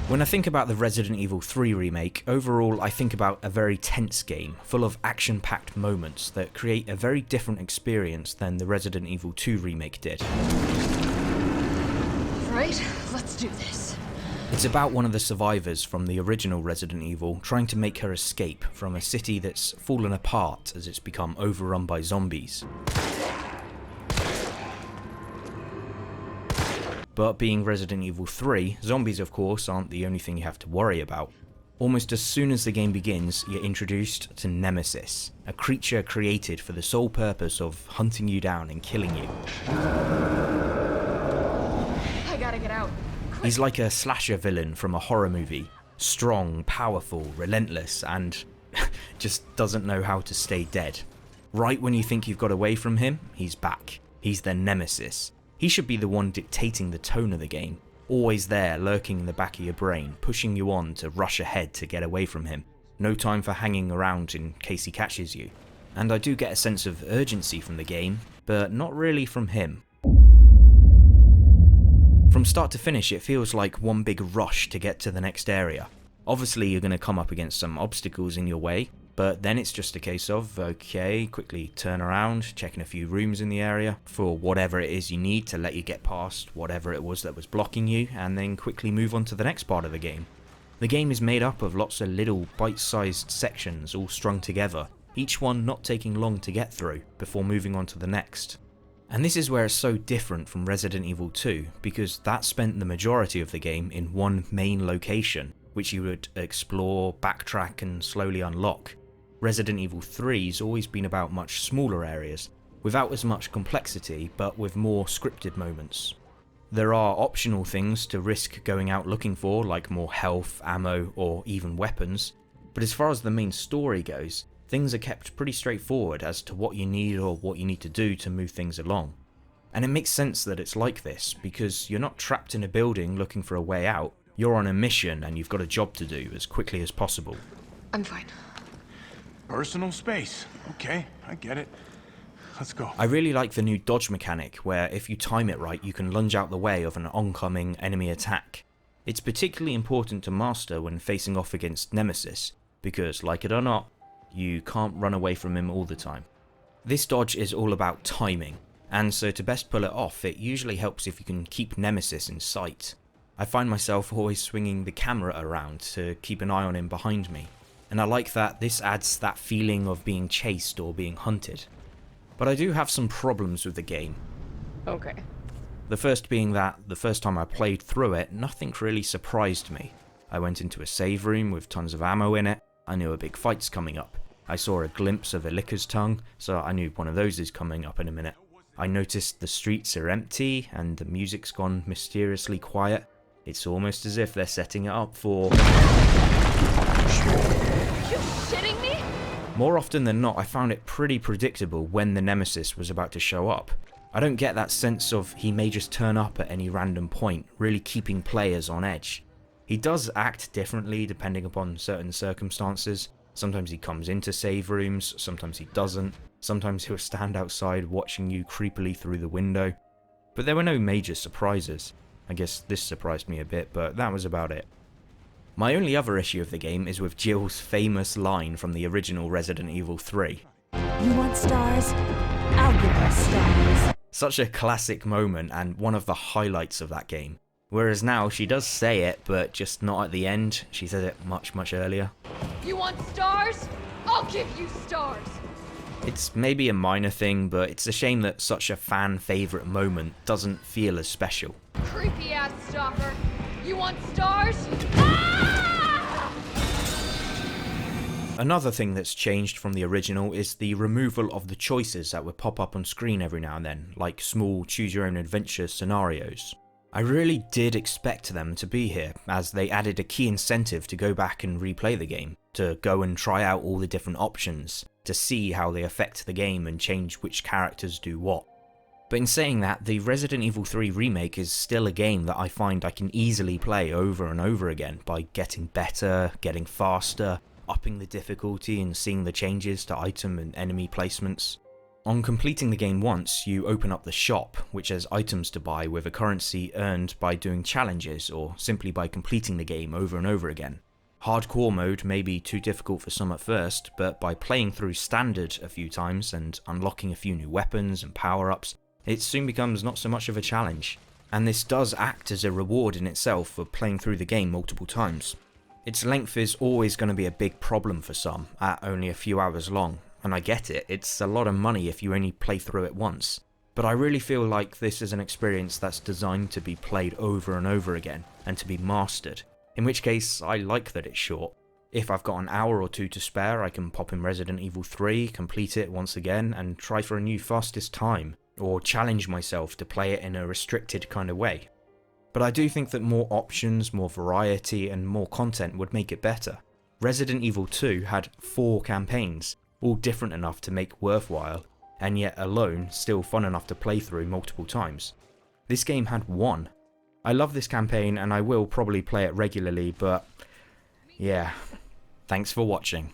When I think about the Resident Evil 3 remake, overall I think about a very tense game, full of action-packed moments that create a very different experience than the Resident Evil 2 remake did. Right, let's do this. It's about one of the survivors from the original Resident Evil trying to make her escape from a city that's fallen apart as it's become overrun by zombies. But being Resident Evil 3, zombies of course aren't the only thing you have to worry about. Almost as soon as the game begins, you're introduced to Nemesis, a creature created for the sole purpose of hunting you down and killing you. I gotta get out. Quick. He's like a slasher villain from a horror movie. Strong, powerful, relentless, and just doesn't know how to stay dead. Right when you think you've got away from him, he's back. He's the Nemesis. He should be the one dictating the tone of the game, always there lurking in the back of your brain, pushing you on to rush ahead to get away from him. No time for hanging around in case he catches you. And I do get a sense of urgency from the game, but not really from him. From start to finish, it feels like one big rush to get to the next area. Obviously you're going to come up against some obstacles in your way, but then it's just a case of, okay, quickly turn around, checking a few rooms in the area for whatever it is you need to let you get past whatever it was that was blocking you, and then quickly move on to the next part of the game. The game is made up of lots of little bite-sized sections all strung together, each one not taking long to get through before moving on to the next. And this is where it's so different from Resident Evil 2, because that spent the majority of the game in one main location, which you would explore, backtrack and slowly unlock. Resident Evil 3's always been about much smaller areas, without as much complexity but with more scripted moments. There are optional things to risk going out looking for, like more health, ammo or even weapons, but as far as the main story goes, things are kept pretty straightforward as to what you need or what you need to do to move things along. And it makes sense that it's like this, because you're not trapped in a building looking for a way out, you're on a mission and you've got a job to do as quickly as possible. I'm fine. Personal space. Okay, I get it. Let's go. I really like the new dodge mechanic, where if you time it right you can lunge out the way of an oncoming enemy attack. It's particularly important to master when facing off against Nemesis, because like it or not, you can't run away from him all the time. This dodge is all about timing, and so to best pull it off, it usually helps if you can keep Nemesis in sight. I find myself always swinging the camera around to keep an eye on him behind me, and I like that this adds that feeling of being chased or being hunted. But I do have some problems with the game. Okay. The first being that the first time I played through it, nothing really surprised me. I went into a save room with tons of ammo in it, I knew a big fight's coming up. I saw a glimpse of a licker's tongue, so I knew one of those is coming up in a minute. I noticed the streets are empty and the music's gone mysteriously quiet. It's almost as if they're setting it up for... Are you shitting me? More often than not, I found it pretty predictable when the Nemesis was about to show up. I don't get that sense of he may just turn up at any random point, really keeping players on edge. He does act differently depending upon certain circumstances. Sometimes he comes into save rooms, sometimes he doesn't. Sometimes he'll stand outside watching you creepily through the window. But there were no major surprises. I guess this surprised me a bit, but that was about it. My only other issue of the game is with Jill's famous line from the original Resident Evil 3. You want stars? I'll give you stars. Such a classic moment and one of the highlights of that game. Whereas now she does say it, but just not at the end. She says it much earlier. You want stars? I'll give you stars. It's maybe a minor thing, but it's a shame that such a fan favourite moment doesn't feel as special. Creepy ass stalker. You want stars? Ah! Another thing that's changed from the original is the removal of the choices that would pop up on screen every now and then, like small choose-your-own-adventure scenarios. I really did expect them to be here, as they added a key incentive to go back and replay the game, to go and try out all the different options, to see how they affect the game and change which characters do what. But in saying that, the Resident Evil 3 remake is still a game that I find I can easily play over and over again by getting better, getting faster, upping the difficulty and seeing the changes to item and enemy placements. On completing the game once, you open up the shop, which has items to buy with a currency earned by doing challenges or simply by completing the game over and over again. Hardcore mode may be too difficult for some at first, but by playing through standard a few times and unlocking a few new weapons and power-ups, it soon becomes not so much of a challenge. And this does act as a reward in itself for playing through the game multiple times. Its length is always going to be a big problem for some, at only a few hours long, and I get it, it's a lot of money if you only play through it once. But I really feel like this is an experience that's designed to be played over and over again, and to be mastered. In which case, I like that it's short. If I've got an hour or two to spare, I can pop in Resident Evil 3, complete it once again, and try for a new fastest time, or challenge myself to play it in a restricted kind of way. But I do think that more options, more variety, and more content would make it better. Resident Evil 2 had 4 campaigns, all different enough to make worthwhile, and yet alone still fun enough to play through multiple times. This game had 1. I love this campaign and I will probably play it regularly, but yeah, thanks for watching.